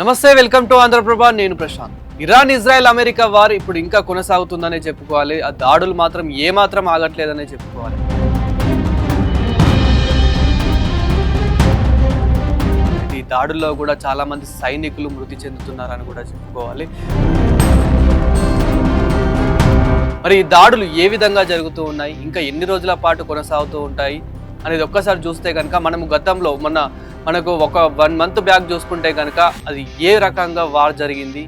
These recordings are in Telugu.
నమస్తే, వెల్కమ్ టు ఆంధ్రప్రభ. నేను Prashanth. Iran Israel America war ఇప్పుడు ఇంకా కొనసాగుతుందనే చెప్పుకోవాలి. ఆ దాడులు మాత్రం ఏమాత్రం ఆగట్లేదనే చెప్పుకోవాలి. ఈ దాడుల్లో కూడా చాలా మంది సైనికులు మృతి చెందుతున్నారని కూడా చెప్పుకోవాలి. మరి ఈ దాడులు ఏ విధంగా జరుగుతూ ఉన్నాయి, ఇంకా ఎన్ని రోజుల పాటు కొనసాగుతూ ఉంటాయి అనేది ఒక్కసారి చూస్తే కనుక మనము గతంలో మనకు ఒక 1 month బ్యాక్ చూసుకుంటే కనుక అది ఏ రకంగా వార్ జరిగింది,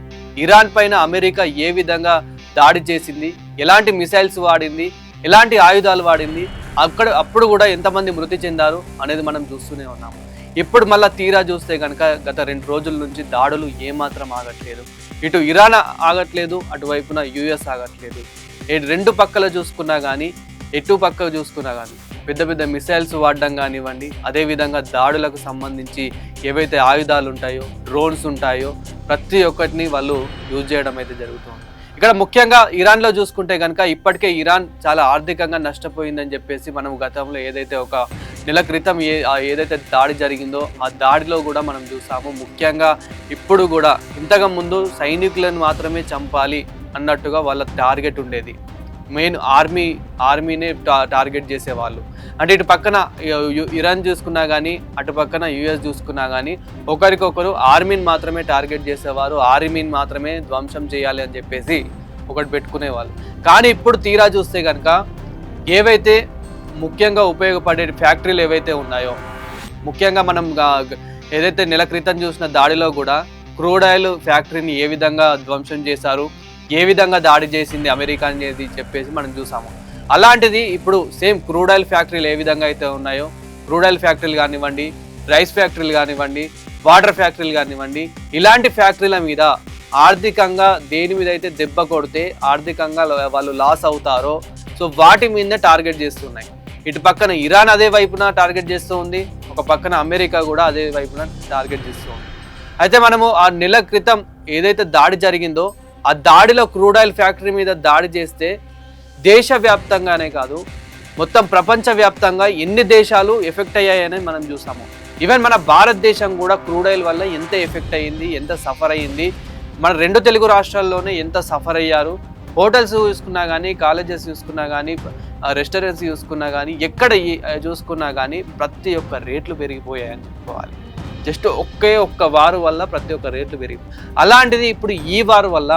ఇరాన్ పైన అమెరికా ఏ విధంగా దాడి చేసింది, ఎలాంటి మిసైల్స్ వాడింది, ఎలాంటి ఆయుధాలు వాడింది, అప్పుడు కూడా ఎంతమంది మృతి చెందారు అనేది మనం చూస్తూనే ఉన్నాము. ఇప్పుడు మళ్ళీ తీరా చూస్తే కనుక గత 2 రోజుల నుంచి దాడులు ఏమాత్రం ఆగట్లేదు. ఇటు ఇరాన్ ఆగట్లేదు, అటువైపున యుఎస్ ఆగట్లేదు. రెండు పక్కల చూసుకున్నా కానీ, ఎటు పక్క చూసుకున్నా కానీ పెద్ద పెద్ద మిసైల్స్ వాడడం కానివ్వండి, అదేవిధంగా దాడులకు సంబంధించి ఏవైతే ఆయుధాలు ఉంటాయో, డ్రోన్స్ ఉంటాయో, ప్రతి ఒక్కటిని వాళ్ళు యూజ్ చేయడం అయితే జరుగుతుంది. ఇక్కడ ముఖ్యంగా ఇరాన్లో చూసుకుంటే కనుక ఇప్పటికే ఇరాన్ చాలా ఆర్థికంగా నష్టపోయిందని చెప్పేసి మనం గతంలో ఏదైతే ఒక నెల క్రితం ఏదైతే దాడి జరిగిందో ఆ దాడిలో కూడా మనం చూసాము. ముఖ్యంగా ఇప్పుడు కూడా ఇంతకు ముందు సైనికులను మాత్రమే చంపాలి అన్నట్టుగా వాళ్ళ టార్గెట్ ఉండేది. మెయిన్ ఆర్మీనే టార్గెట్ చేసేవాళ్ళు. అంటే ఇటు పక్కన ఇరాన్ చూసుకున్నా కానీ, అటు పక్కన యుఎస్ చూసుకున్నా కానీ ఒకరికొకరు ఆర్మీని మాత్రమే టార్గెట్ చేసేవారు. ఆర్మీని మాత్రమే ధ్వంసం చేయాలి అని చెప్పేసి ఒకటి పెట్టుకునేవాళ్ళు. కానీ ఇప్పుడు తీరా చూస్తే కనుక ఏవైతే ముఖ్యంగా ఉపయోగపడే ఫ్యాక్టరీలు ఏవైతే ఉన్నాయో, ముఖ్యంగా మనం ఏదైతే నెల క్రితం చూసిన దాడిలో కూడా క్రూడ్ ఆయిల్ ఫ్యాక్టరీని ఏ విధంగా ధ్వంసం చేశారు, ఏ విధంగా దాడి చేసింది అమెరికా అనేది చెప్పేసి మనం చూసాము. అలాంటిది ఇప్పుడు సేమ్ క్రూడ్ ఆయిల్ ఫ్యాక్టరీలు ఏ విధంగా అయితే ఉన్నాయో, క్రూడ్ ఆయిల్ ఫ్యాక్టరీలు కానివ్వండి, రైస్ ఫ్యాక్టరీలు కానివ్వండి, వాటర్ ఫ్యాక్టరీలు కానివ్వండి, ఇలాంటి ఫ్యాక్టరీల మీద ఆర్థికంగా దేని మీద అయితే దెబ్బ కొడితే ఆర్థికంగా వాళ్ళు లాస్ అవుతారో సో వాటి మీదే టార్గెట్ చేస్తున్నాయి. ఇటు పక్కన ఇరాన్ అదే వైపున టార్గెట్ చేస్తూ ఉంది, ఒక పక్కన అమెరికా కూడా అదే వైపున టార్గెట్ చేస్తూ ఉంది. అయితే మనము ఆ నెల క్రితం ఏదైతే దాడి జరిగిందో ఆ దాడిలో క్రూడ్ ఆయిల్ ఫ్యాక్టరీ మీద దాడి చేస్తే దేశవ్యాప్తంగానే కాదు మొత్తం ప్రపంచవ్యాప్తంగా ఎన్ని దేశాలు ఎఫెక్ట్ అయ్యాయని మనం చూసాము. ఈవెన్ మన భారతదేశం కూడా క్రూడ్ ఆయిల్ వల్ల ఎంత ఎఫెక్ట్ అయ్యింది, ఎంత సఫర్ అయ్యింది, మన 2 తెలుగు రాష్ట్రాల్లోనే ఎంత సఫర్ అయ్యారు. హోటల్స్ చూసుకున్నా కానీ, కాలేజెస్ చూసుకున్నా కానీ, రెస్టారెంట్స్ చూసుకున్నా కానీ, ఎక్కడ చూసుకున్నా కానీ ప్రతి ఒక్క రేట్లు పెరిగిపోయాయని చెప్పుకోవాలి. జస్ట్ ఒక్క వారు వల్ల ప్రతి ఒక్క రేట్లు పెరిగి, అలాంటిది ఇప్పుడు ఈ వారు వల్ల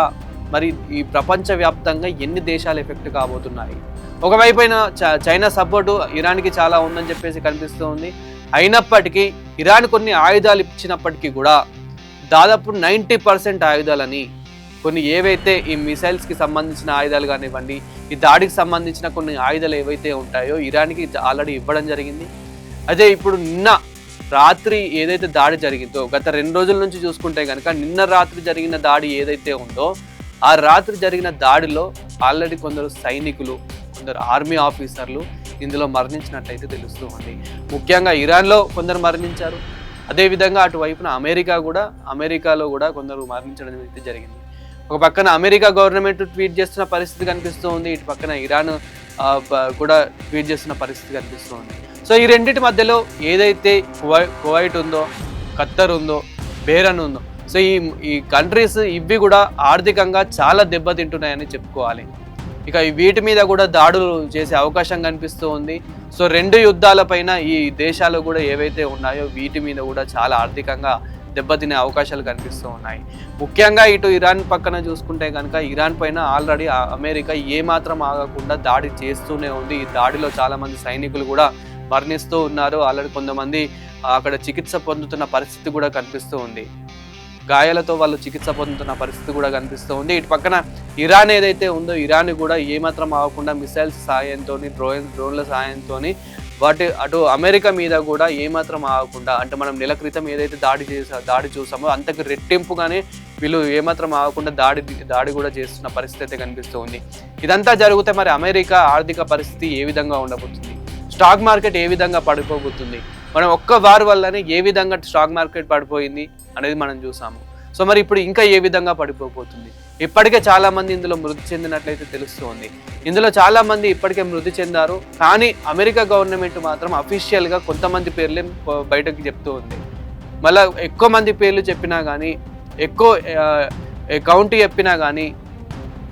మరి ఈ ప్రపంచవ్యాప్తంగా ఎన్ని దేశాలు ఎఫెక్ట్ కాబోతున్నాయి. ఒకవైపైన చైనా సపోర్టు ఇరాన్కి చాలా ఉందని చెప్పేసి కనిపిస్తూ ఉంది. అయినప్పటికీ ఇరాన్ కొన్ని ఆయుధాలు ఇచ్చినప్పటికీ కూడా దాదాపు 90% ఆయుధాలని కొన్ని ఏవైతే ఈ మిసైల్స్కి సంబంధించిన ఆయుధాలు కానివ్వండి, ఈ దాడికి సంబంధించిన కొన్ని ఆయుధాలు ఏవైతే ఉంటాయో ఇరాన్కి ఆల్రెడీ ఇవ్వడం జరిగింది. అదే ఇప్పుడు నిన్న రాత్రి ఏదైతే దాడి జరిగిందో, గత 2 రోజుల నుంచి చూసుకుంటే కనుక నిన్న రాత్రి జరిగిన దాడి ఏదైతే ఉందో ఆ రాత్రి జరిగిన దాడిలో ఆల్రెడీ కొందరు సైనికులు, కొందరు ఆర్మీ ఆఫీసర్లు ఇందులో మరణించినట్టయితే తెలుస్తూ ఉంది. ముఖ్యంగా ఇరాన్లో కొందరు మరణించారు, అదేవిధంగా అటువైపున అమెరికాలో కూడా కొందరు మరణించడం అయితే జరిగింది. ఒక పక్కన అమెరికా గవర్నమెంట్ ట్వీట్ చేస్తున్న పరిస్థితి కనిపిస్తూ ఉంది, ఇటు పక్కన ఇరాన్ కూడా ట్వీట్ చేస్తున్న పరిస్థితి కనిపిస్తూ ఉంది. సో ఈ రెండింటి మధ్యలో ఏదైతే కువైట్ ఉందో, ఖత్తర్ ఉందో, బేరన్ ఉందో, సో ఈ కంట్రీస్ ఇవి కూడా ఆర్థికంగా చాలా దెబ్బతింటున్నాయని చెప్పుకోవాలి. ఇక వీటి మీద కూడా దాడులు చేసే అవకాశం కనిపిస్తూ ఉంది. సో 2 యుద్ధాలపైన ఈ దేశాలు కూడా ఏవైతే ఉన్నాయో వీటి మీద కూడా చాలా ఆర్థికంగా దెబ్బతినే అవకాశాలు కనిపిస్తూ ఉన్నాయి. ముఖ్యంగా ఇటు ఇరాన్ పక్కన చూసుకుంటే కనుక ఇరాన్ పైన ఆల్రెడీ అమెరికా ఏమాత్రం ఆగకుండా దాడి చేస్తూనే ఉంది. ఈ దాడిలో చాలామంది సైనికులు కూడా మరణిస్తూ ఉన్నారు. ఆల్రెడీ కొంతమంది అక్కడ చికిత్స పొందుతున్న పరిస్థితి కూడా కనిపిస్తూ ఉంది. గాయాలతో వాళ్ళు చికిత్స పొందుతున్న పరిస్థితి కూడా కనిపిస్తూ ఉంది. ఇటు పక్కన ఇరాన్ ఏదైతే ఉందో ఇరాన్ కూడా ఏమాత్రం ఆగకుండా మిసైల్స్ సాయంతో, డ్రోన్ల సాయంతో అటు అమెరికా మీద కూడా ఏమాత్రం ఆగకుండా, అంటే మనం నెల క్రితం ఏదైతే దాడి చూసామో అంతకు రెట్టింపుగానే వీళ్ళు ఏమాత్రం ఆగకుండా దాడి కూడా చేస్తున్న పరిస్థితి అయితే కనిపిస్తూ ఉంది. ఇదంతా జరిగితే మరి అమెరికా ఆర్థిక పరిస్థితి ఏ విధంగా ఉండబోతుంది, స్టాక్ మార్కెట్ ఏ విధంగా పడిపోబోతుంది, మనం ఒక్క వార్ వల్లనే ఏ విధంగా స్టాక్ మార్కెట్ పడిపోయింది అనేది మనం చూసాము. సో మరి ఇప్పుడు ఇంకా ఏ విధంగా పడిపోబోతుంది. ఇప్పటికే చాలా మంది ఇందులో మృతి చెందినట్లయితే తెలుస్తుంది. ఇందులో చాలా మంది ఇప్పటికే మృతి చెందారు. కానీ అమెరికా గవర్నమెంట్ మాత్రం అఫీషియల్గా కొంతమంది పేర్లే బయటకు చెప్తూ ఉంది. మళ్ళీ ఎక్కువ మంది పేర్లు చెప్పినా కానీ ఎక్కువ కౌంటీ చెప్పినా కానీ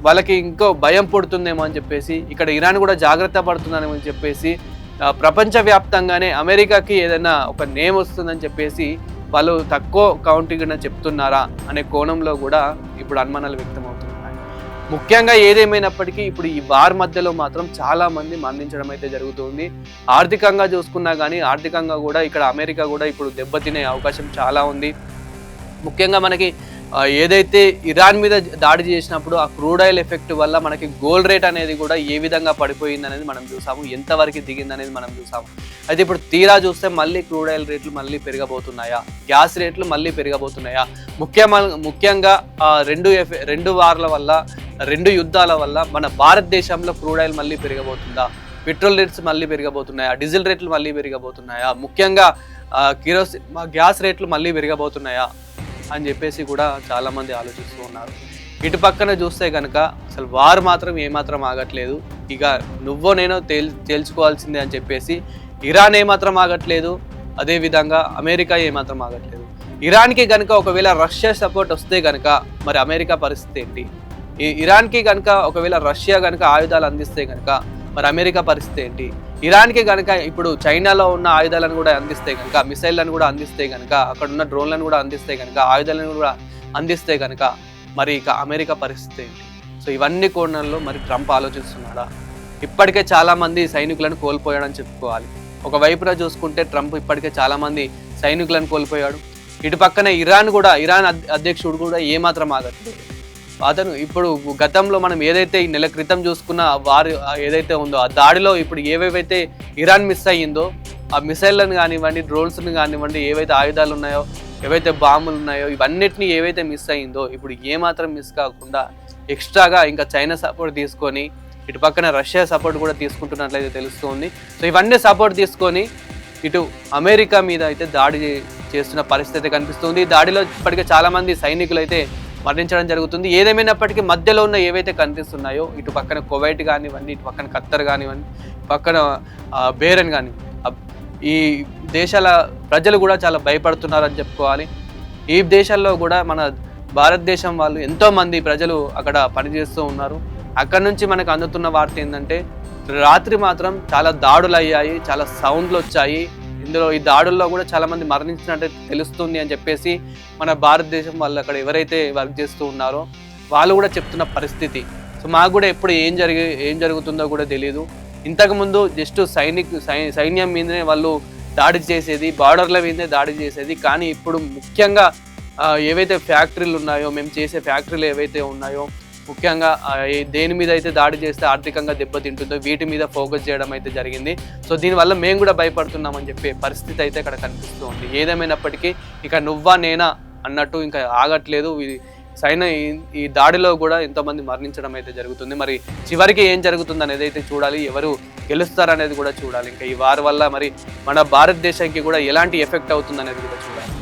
వాళ్ళకి ఇంకో భయం పుడుతుందేమో అని చెప్పేసి, ఇక్కడ ఇరాన్ కూడా జాగ్రత్త పడుతుందేమో అని చెప్పేసి, ప్రపంచవ్యాప్తంగానే అమెరికాకి ఏదైనా ఒక నేమ్ వస్తుందని చెప్పేసి వాళ్ళు తక్కువ కౌంటీగా చెప్తున్నారా అనే కోణంలో కూడా ఇప్పుడు అనుమానాలు వ్యక్తమవుతున్నాయి. ముఖ్యంగా ఏదేమైనప్పటికీ ఇప్పుడు ఈ వార్ మధ్యలో మాత్రం చాలా మంది మరణించడం అయితే జరుగుతుంది. ఆర్థికంగా చూసుకున్నా కానీ ఆర్థికంగా కూడా ఇక్కడ అమెరికా కూడా ఇప్పుడు దెబ్బతినే అవకాశం చాలా ఉంది. ముఖ్యంగా మనకి ఏదైతే ఇరాన్ మీద దాడి చేసినప్పుడు ఆ క్రూడ్ ఆయిల్ ఎఫెక్ట్ వల్ల మనకి గోల్డ్ రేట్ అనేది కూడా ఏ విధంగా పడిపోయింది అనేది మనం చూసాము, ఎంతవరకు దిగింది అనేది మనం చూసాము. అయితే ఇప్పుడు తీరా చూస్తే మళ్ళీ క్రూడ్ ఆయిల్ రేట్లు మళ్ళీ పెరగబోతున్నాయా, గ్యాస్ రేట్లు మళ్ళీ పెరగబోతున్నాయా? ముఖ్యంగా రెండు వార్ల వల్ల, రెండు యుద్ధాల వల్ల మన భారతదేశంలో క్రూడ్ ఆయిల్ మళ్ళీ పెరగబోతుందా, పెట్రోల్ రేట్స్ మళ్ళీ పెరగబోతున్నాయా, డీజిల్ రేట్లు మళ్ళీ పెరగబోతున్నాయా, ముఖ్యంగా గ్యాస్ రేట్లు మళ్ళీ పెరగబోతున్నాయా అని చెప్పేసి కూడా చాలామంది ఆలోచిస్తూ ఉన్నారు. ఇటు పక్కన చూస్తే కనుక అసలు వార్ మాత్రం ఏమాత్రం ఆగట్లేదు. ఇక నువ్వో నేనో తేల్చుకోవాల్సిందే అని చెప్పేసి ఇరాన్ ఏమాత్రం ఆగట్లేదు, అదేవిధంగా అమెరికా ఏమాత్రం ఆగట్లేదు. ఇరాన్కి కనుక ఒకవేళ రష్యా సపోర్ట్ వస్తే కనుక మరి అమెరికా పరిస్థితి ఏంటి? ఇరాన్కి కనుక ఒకవేళ రష్యా కనుక ఆయుధాలు అందిస్తే కనుక మరి అమెరికా పరిస్థితి ఏంటి? ఇరాన్కి కనుక ఇప్పుడు చైనాలో ఉన్న ఆయుధాలను కూడా అందిస్తే కనుక, మిసైళ్లను కూడా అందిస్తే కనుక, అక్కడ ఉన్న డ్రోన్లను కూడా అందిస్తే కనుక, ఆయుధాలను కూడా అందిస్తే కనుక మరి ఇక అమెరికా పరిస్థితి ఏంటి? సో ఇవన్నీ కోణాల్లో మరి ట్రంప్ ఆలోచిస్తున్నాడా? ఇప్పటికే చాలామంది సైనికులను కోల్పోయాడని చెప్పుకోవాలి. ఒకవైపున చూసుకుంటే ట్రంప్ ఇప్పటికే చాలామంది సైనికులను కోల్పోయాడు. ఇటు పక్కనే ఇరాన్ అధ్యక్షుడు కూడా ఏమాత్రం ఆగట్లేదు. అతను ఇప్పుడు గతంలో మనం ఏదైతే ఈ నెల క్రితం చూసుకున్న వారు ఏదైతే ఉందో ఆ దాడిలో ఇప్పుడు ఏవేవైతే ఇరాన్ మిస్ అయ్యిందో ఆ మిసైళ్లను కానివ్వండి, డ్రోన్స్ని కానివ్వండి, ఏవైతే ఆయుధాలు ఉన్నాయో, ఏవైతే బాంబులు ఉన్నాయో, ఇవన్నిటిని ఏవైతే మిస్ అయ్యిందో ఇప్పుడు ఏమాత్రం మిస్ కాకుండా ఎక్స్ట్రాగా ఇంకా చైనా సపోర్ట్ తీసుకొని ఇటు పక్కన రష్యా సపోర్ట్ కూడా తీసుకుంటున్నట్లయితే తెలుస్తుంది. సో ఇవన్నీ సపోర్ట్ తీసుకొని ఇటు అమెరికా మీద అయితే దాడి చేస్తున్న పరిస్థితి కనిపిస్తుంది. దాడిలో ఇప్పటికే చాలామంది సైనికులు అయితే మరణించడం జరుగుతుంది. ఏదేమైనప్పటికీ మధ్యలో ఉన్న ఏవైతే కంట్రీస్ ఉన్నాయో, ఇటు పక్కన కువైట్ కానివ్వండి, ఇటు పక్కన ఖత్తర్ కానివ్వండి, పక్కన బేరన్ కానివ్వండి, ఈ దేశాల ప్రజలు కూడా చాలా భయపడుతున్నారని చెప్పుకోవాలి. ఈ దేశాల్లో కూడా మన భారతదేశం వాళ్ళు ఎంతోమంది ప్రజలు అక్కడ పనిచేస్తూ ఉన్నారు. అక్కడ నుంచి మనకు అందుతున్న వార్త ఏంటంటే రాత్రి మాత్రం చాలా దాడులు అయ్యాయి, చాలా సౌండ్లు వచ్చాయి. ఇందులో ఈ దాడుల్లో కూడా చాలామంది మరణించినట్టు తెలుస్తుంది అని చెప్పేసి మన భారతదేశం వాళ్ళు అక్కడ ఎవరైతే వర్క్ చేస్తూ ఉన్నారో వాళ్ళు కూడా చెప్తున్న పరిస్థితి. సో మాకు కూడా ఎప్పుడు ఏం జరుగుతుందో కూడా తెలియదు. ఇంతకుముందు జస్ట్ సైన్యం మీదనే వాళ్ళు దాడి చేసేది, బార్డర్ల మీదనే దాడి చేసేది. కానీ ఇప్పుడు ముఖ్యంగా ఏవైతే ఫ్యాక్టరీలు ఉన్నాయో, మేము చేసే ఫ్యాక్టరీలు ఏవైతే ఉన్నాయో, ముఖ్యంగా దేని మీద అయితే దాడి చేస్తే ఆర్థికంగా దెబ్బతింటుందో వీటి మీద ఫోకస్ చేయడం అయితే జరిగింది. సో దీనివల్ల మేము కూడా భయపడుతున్నామని చెప్పే పరిస్థితి అయితే ఇక్కడ కనిపిస్తూ ఉంది. ఏదేమైనప్పటికీ ఇక నువ్వా నేనా అన్నట్టు ఇంకా ఆగట్లేదు. ఈ దాడిలో కూడా ఎంతోమంది మరణించడం అయితే జరుగుతుంది. మరి చివరికి ఏం జరుగుతుంది అనేది అయితే చూడాలి, ఎవరు గెలుస్తారనేది కూడా చూడాలి. ఇంకా ఈ వారి వల్ల మరి మన భారతదేశానికి కూడా ఎలాంటి ఎఫెక్ట్ అవుతుంది అనేది కూడా చూడాలి.